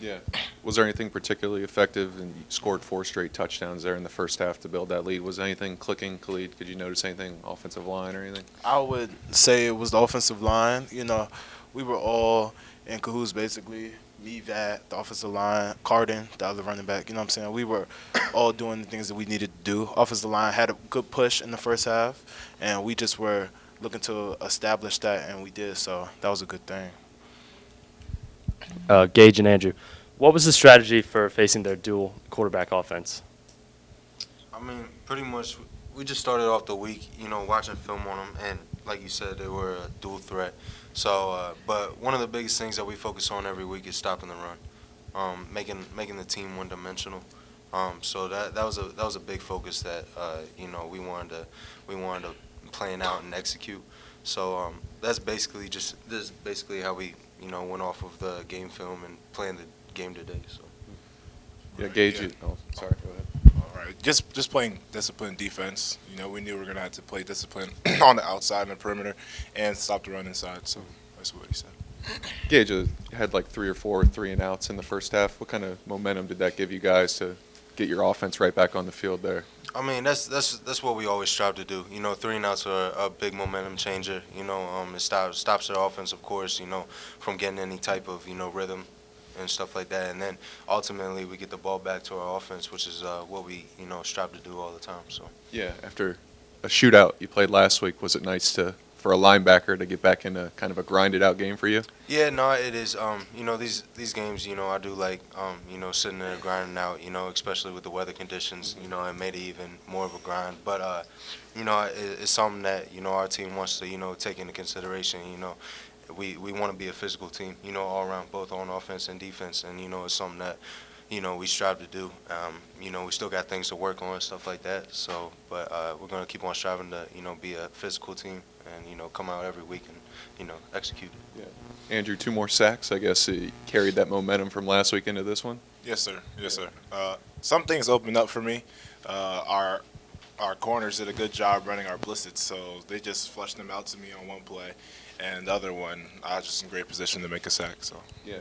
Yeah. Was there anything particularly effective? And you scored 4 straight touchdowns there in the first half to build that lead. Was anything clicking, Khalid? Could you notice anything, offensive line or anything? I would say it was the offensive line. We were all in cahoots basically. Me, Vat, the offensive line, Carden, the other running back. You know what I'm saying? We were all doing the things that we needed to do. Offensive line had a good push in the first half, and we just were looking to establish that, and we did. So that was a good thing. Gage and Andrew, what was the strategy for facing their dual quarterback offense? I mean, pretty much we just started off the week, watching film on them, and like you said, they were a dual threat. So, but one of the biggest things that we focus on every week is stopping the run, making the team one-dimensional. So that was a big focus that we wanted to plan out and execute. So that's basically how we went off of the game film and planned the game today. So. Yeah, Gage. Yeah. Oh, sorry. Go ahead. All right, just playing disciplined defense. We knew we were gonna have to play discipline on the outside and the perimeter, and stop the run inside. So that's what he said. Gage had like 3 or 4 3-and-outs in the first half. What kind of momentum did that give you guys to get your offense right back on the field there? I mean, that's what we always strive to do. 3-and-outs are a big momentum changer. It stops their offense, of course, from getting any type of, rhythm and stuff like that. And then ultimately we get the ball back to our offense, which is what we, strive to do all the time. So. Yeah, after a shootout you played last week, was it nice for a linebacker to get back into kind of a grinded-out game for you? Yeah, no, it is. These games, I do like, sitting there grinding out, especially with the weather conditions, it made it even more of a grind. But, it's something that, our team wants to, take into consideration. We want to be a physical team, all around, both on offense and defense. And, it's something that, we strive to do. We still got things to work on and stuff like that. So, but we're going to keep on striving to, be a physical team and, come out every week and, execute. Yeah. Andrew, 2 more sacks. I guess he carried that momentum from last week into this one? Yes, sir. Yes, sir. Some things opened up for me. Our corners did a good job running our blitzes, so they just flushed them out to me on one play. And the other one, I was just in great position to make a sack. So. Yeah.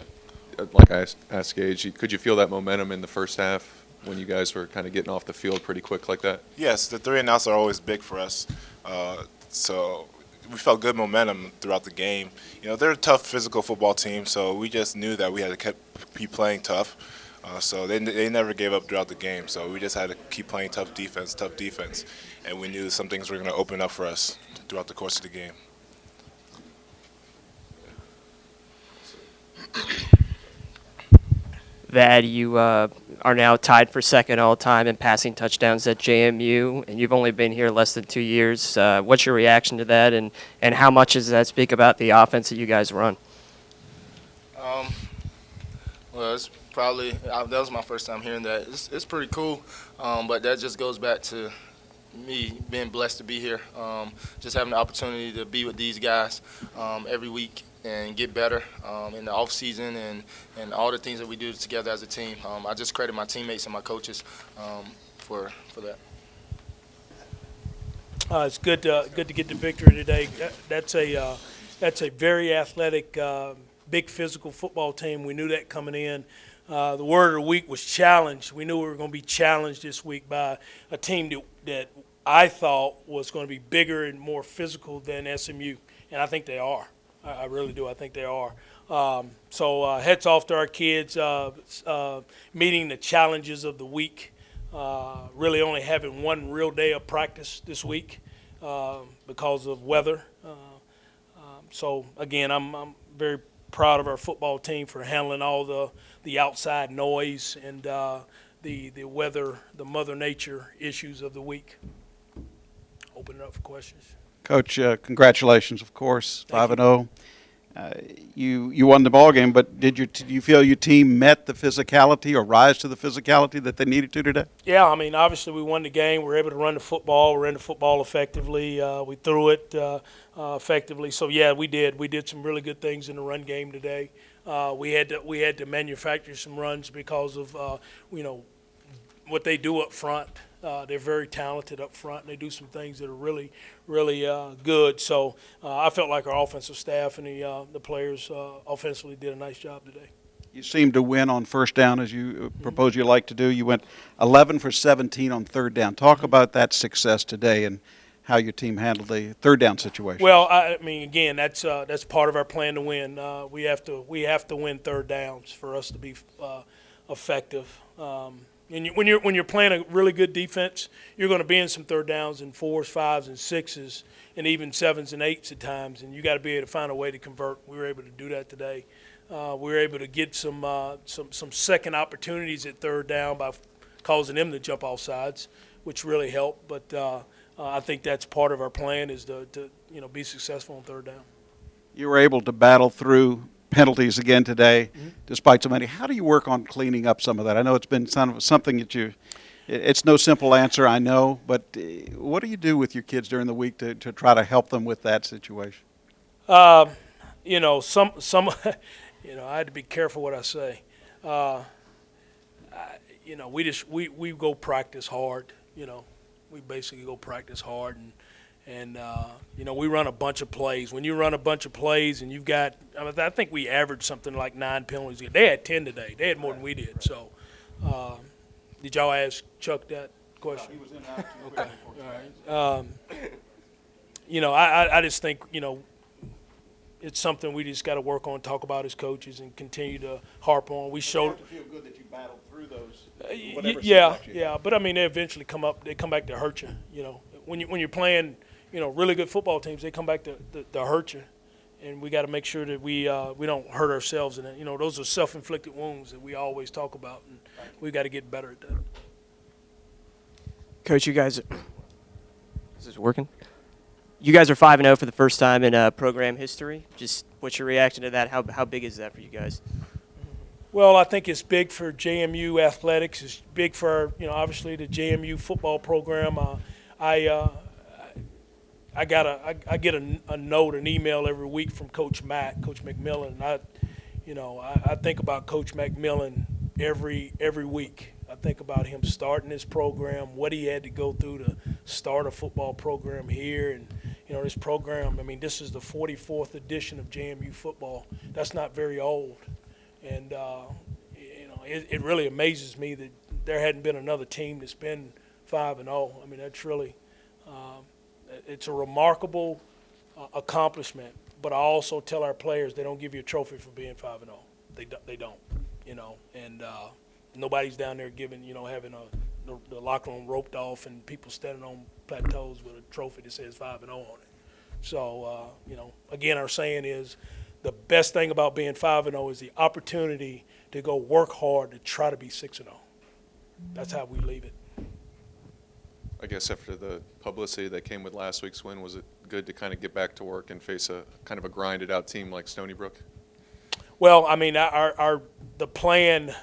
Like I asked Gage, could you feel that momentum in the first half when you guys were kind of getting off the field pretty quick like that? Yes, the 3-and-outs are always big for us. So we felt good momentum throughout the game. They're a tough physical football team, so we just knew that we had to keep playing tough. So they never gave up throughout the game. So we just had to keep playing tough defense. And we knew some things were going to open up for us throughout the course of the game. Vad, you are now tied for second all-time in passing touchdowns at JMU, and you've only been here less than 2 years. What's your reaction to that, and how much does that speak about the offense that you guys run? Well, it's probably that was my first time hearing that. It's pretty cool, but that just goes back to me being blessed to be here, just having the opportunity to be with these guys every week and get better in the off season and all the things that we do together as a team. I just credit my teammates and my coaches for that. It's good to get the victory today. That's a very athletic, big physical football team. We knew that coming in. The word of the week was challenge. We knew we were going to be challenged this week by a team that I thought was going to be bigger and more physical than SMU, and I think they are. I really do. I think they are. So hats off to our kids meeting the challenges of the week. Really only having one real day of practice this week because of weather. So again, I'm very proud of our football team for handling all the outside noise and the weather, the Mother Nature issues of the week. Open it up for questions. Coach, congratulations, of course, 5-0. You won the ball game, but do you feel your team met the physicality or rise to the physicality that they needed to today? Yeah, I mean, obviously we won the game. We were able to run the football. We ran the football effectively. We threw it effectively. So yeah, we did. We did some really good things in the run game today. We had to manufacture some runs because of what they do up front. They're very talented up front, and they do some things that are really, really good. So I felt like our offensive staff and the players offensively did a nice job today. You seemed to win on first down, as you propose you like to do. You went 11 for 17 on third down. Talk about that success today and how your team handled the third down situation. Well, I mean, again, that's part of our plan to win. We have to win third downs for us to be effective. And when you're playing a really good defense, you're going to be in some third downs and 4s, 5s, and 6s, and even 7s and 8s at times. And you got to be able to find a way to convert. We were able to do that today. We were able to get some second opportunities at third down by causing them to jump off sides, which really helped. But I think that's part of our plan is to be successful on third down. You were able to battle through penalties again today, despite so many. How do you work on cleaning up some of that? I know it's been something that it's no simple answer, I know, but what do you do with your kids during the week to try to help them with that situation? I had to be careful what I say. We go practice hard. We basically go practice hard, and we run a bunch of plays. When you run a bunch of plays and you've got, I think we averaged something like 9 penalties. They had 10 today. They had more than we did. So, did y'all ask Chuck that question? He was in that. Okay. All right. I just think it's something we just got to work on, talk about as coaches, and continue to harp on. We showed. You have to feel good that you battled through those. Yeah. But I mean, they eventually come up. They come back to hurt you. When you're playing, really good football teams, they come back to hurt you, and we got to make sure that we don't hurt ourselves. And those are self-inflicted wounds that we always talk about, and we got to get better at that. Coach, you guys, is this working? You guys are 5-0 for the first time in program history. Just what's your reaction to that? How big is that for you guys? Well, I think it's big for JMU athletics. It's big for obviously the JMU football program. I get a note, an email every week from Coach McMillan. I think about Coach McMillan every week. I think about him starting this program, what he had to go through to start a football program here, and this program. I mean, this is the 44th edition of JMU football. That's not very old, and it really amazes me that there hadn't been another team that's been 5-0. I mean, that's really it's a remarkable accomplishment. But I also tell our players they don't give you a trophy for being 5-0. They don't, and nobody's down there having the locker room roped off and people standing on plateaus with a trophy that says 5-0 on it. So, again, our saying is the best thing about being 5-0 is the opportunity to go work hard to try to be 6-0. That's how we leave it. I guess after the publicity that came with last week's win, was it good to kind of get back to work and face a kind of a grinded out team like Stony Brook? Well, I mean, the plan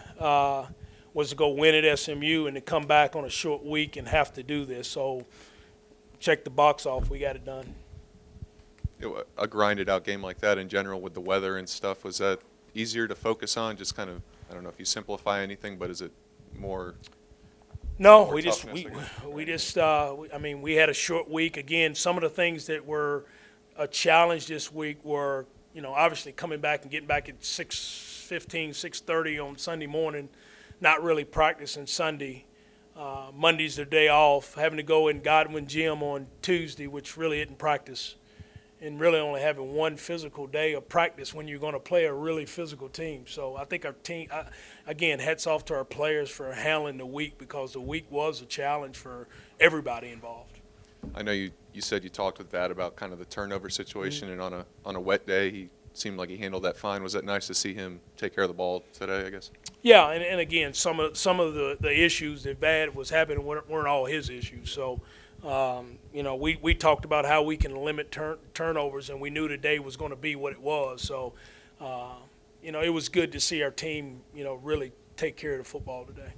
was to go win at SMU and to come back on a short week and have to do this. So check the box off. We got it done. A grinded out game like that in general with the weather and stuff, was that easier to focus on? Just kind of, I don't know if you simplify anything, but is it more? No, more we just we had a short week. Again, some of the things that were a challenge this week were, obviously coming back and getting back at 6:15, 6:30 on Sunday morning, not really practicing Sunday. Monday's their day off, having to go in Godwin Gym on Tuesday, which really isn't practice, and really only having one physical day of practice when you're going to play a really physical team. So I think our team, again, hats off to our players for handling the week, because the week was a challenge for everybody involved. I know you said you talked with Vat about kind of the turnover situation, and on a wet day, he seemed like he handled that fine. Was that nice to see him take care of the ball today, I guess? Yeah, and again, some of the issues that Vat was having weren't all his issues. So, we talked about how we can limit turnovers, and we knew today was going to be what it was. So, it was good to see our team, really take care of the football today.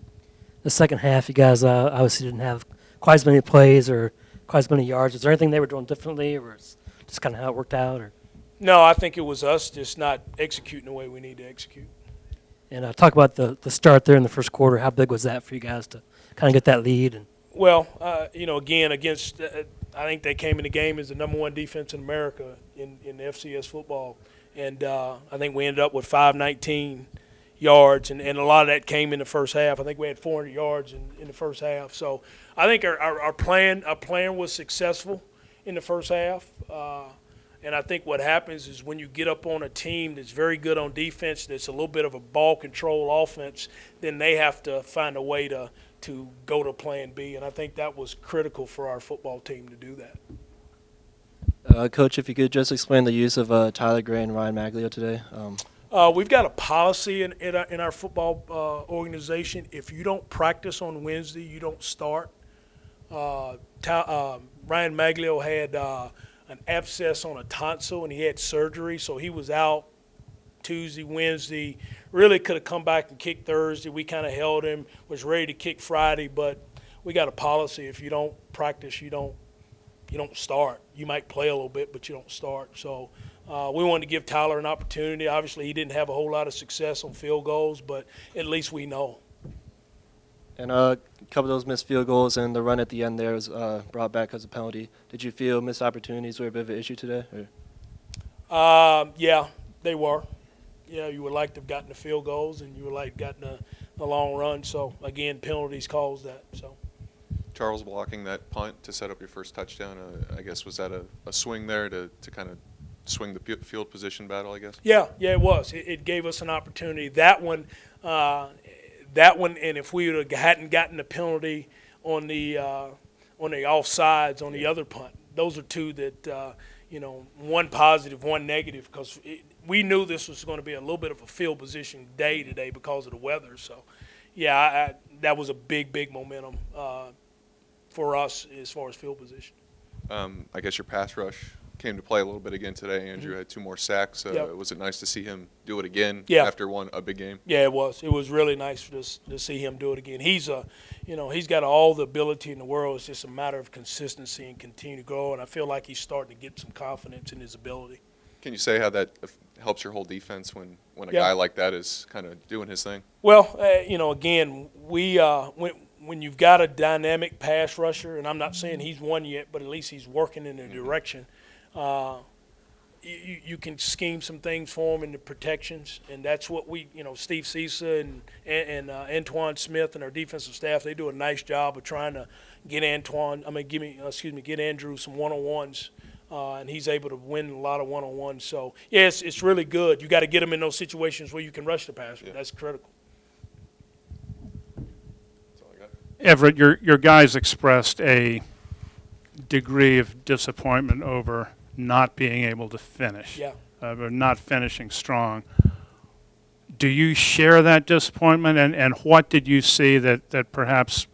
The second half, you guys obviously didn't have quite as many plays or quite as many yards. Is there anything they were doing differently, or it's just kind of how it worked out? Or? No, I think it was us just not executing the way we need to execute. And talk about the start there in the first quarter. How big was that for you guys to kind of get that lead? And well, again, against I think they came in the game as the number one defense in America in FCS football, and I think we ended up with 519, yards, and a lot of that came in the first half. I think we had 400 yards in the first half. So I think our plan was successful in the first half. And I think what happens is when you get up on a team that's very good on defense, that's a little bit of a ball control offense, then they have to find a way to go to plan B. And I think that was critical for our football team to do that. Coach, if you could just explain the use of Tyler Gray and Ryan Maglio today. We've got a policy in our football organization. If you don't practice on Wednesday, you don't start. Ryan Maglio had an abscess on a tonsil, and he had surgery, so he was out Tuesday, Wednesday. Really could have come back and kicked Thursday. We kind of held him, was ready to kick Friday, but we got a policy. If you don't practice, you don't start. You might play a little bit, but you don't start. So we wanted to give Tyler an opportunity. Obviously, he didn't have a whole lot of success on field goals, but at least we know. And a couple of those missed field goals and the run at the end there was brought back as a penalty. Did you feel missed opportunities were a bit of an issue today? Yeah, they were. Yeah, you would like to have gotten the field goals, and you would like to have gotten a long run. So, again, penalties caused that. So. Charles blocking that punt to set up your first touchdown, I guess, was that a swing there to kind of swing the field position battle, I guess? Yeah, it was. It gave us an opportunity. That one, and if we hadn't gotten the penalty on the offsides on the other punt, those are two that, one positive, one negative, because we knew this was going to be a little bit of a field position day today because of the weather. So, yeah, that was a big momentum for us as far as field position. I guess your pass rush came to play a little bit again today. Andrew had 2 more sacks. Yep. Was it nice to see him do it again after a big game? Yeah, it was. It was really nice to see him do it again. He's he's got all the ability in the world. It's just a matter of consistency and continue to grow. And I feel like he's starting to get some confidence in his ability. Can you say how that helps your whole defense when a guy like that is kind of doing his thing? Well, again, we when you've got a dynamic pass rusher, and I'm not saying he's one yet, but at least he's working in a direction. You can scheme some things for him in the protections, and that's what Steve Cisa and Antoine Smith and our defensive staff, they do a nice job of trying to get Andrew some one-on-ones, and he's able to win a lot of one-on-ones. So, yeah, it's really good. You got to get him in those situations where you can rush the passer. Yeah. That's critical. Everett, your guys expressed a degree of disappointment over not being able to finish, or not finishing strong. Do you share that disappointment, and what did you see that perhaps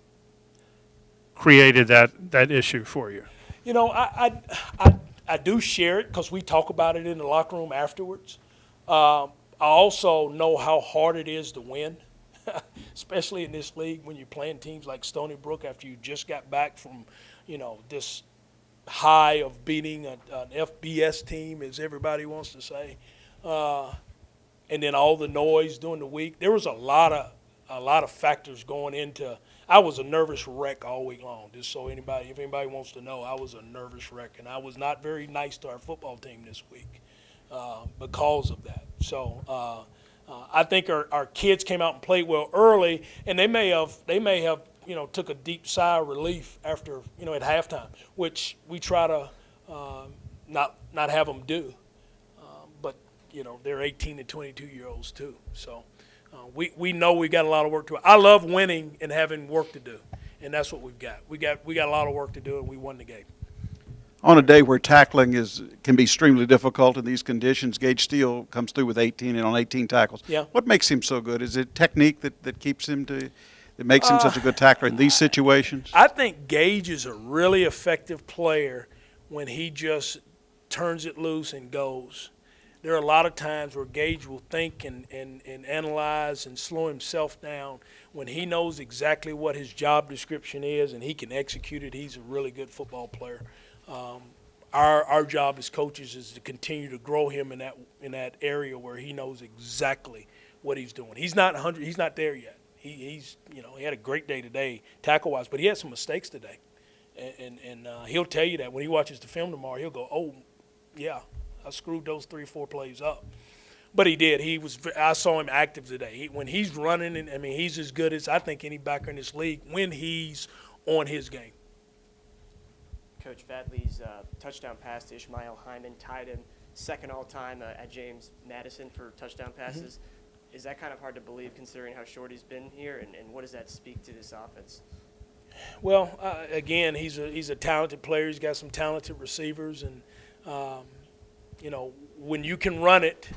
created that issue for you? I do share it because we talk about it in the locker room afterwards. I also know how hard it is to win, especially in this league when you're playing teams like Stony Brook after you just got back from, this high of beating an FBS team, as everybody wants to say, and then all the noise during the week. There was a lot of factors going into. I was a nervous wreck all week long. Just so if anybody wants to know, I was a nervous wreck, and I was not very nice to our football team this week because of that. So I think our kids came out and played well early, and they may have took a deep sigh of relief after at halftime, which we try to not have them do. But they're 18 and 22-year-olds too, so we know we got a lot of work to do. I love winning and having work to do, and that's what we've got. We got a lot of work to do, and we won the game. On a day where tackling can be extremely difficult in these conditions, Gage Steele comes through with 18 and on 18 tackles. Yeah. What makes him so good? Is it technique that keeps him that makes him such a good tackler in these situations? I think Gage is a really effective player when he just turns it loose and goes. There are a lot of times where Gage will think and analyze and slow himself down. When he knows exactly what his job description is and he can execute it, he's a really good football player. Our job as coaches is to continue to grow him in that area where he knows exactly what he's doing. He's not 100. He's not there yet. He had a great day today tackle-wise, but he had some mistakes today, and he'll tell you that when he watches the film tomorrow. He'll go, "Oh, yeah, I screwed those 3 or 4 plays up." But he did. I saw him active today. When he's running, and I mean, he's as good as I think any backer in this league when he's on his game. Coach Vadley's touchdown pass to Ishmael Hyman tied him second all-time at James Madison for touchdown passes. Mm-hmm. Is that kind of hard to believe considering how short he's been here, and what does that speak to this offense? Well, again, he's a talented player. He's got some talented receivers, and when you can run it,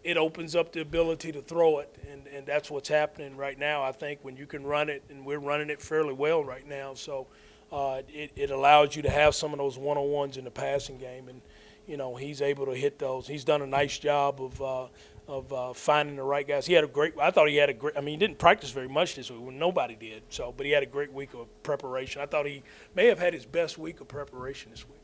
it opens up the ability to throw it, and that's what's happening right now. I think when you can run it, and we're running it fairly well right now, so it allows you to have some of those one-on-ones in the passing game, and he's able to hit those. He's done a nice job of finding the right guys. I thought he had a great. I mean, he didn't practice very much this week when nobody did. But he had a great week of preparation. I thought he may have had his best week of preparation this week.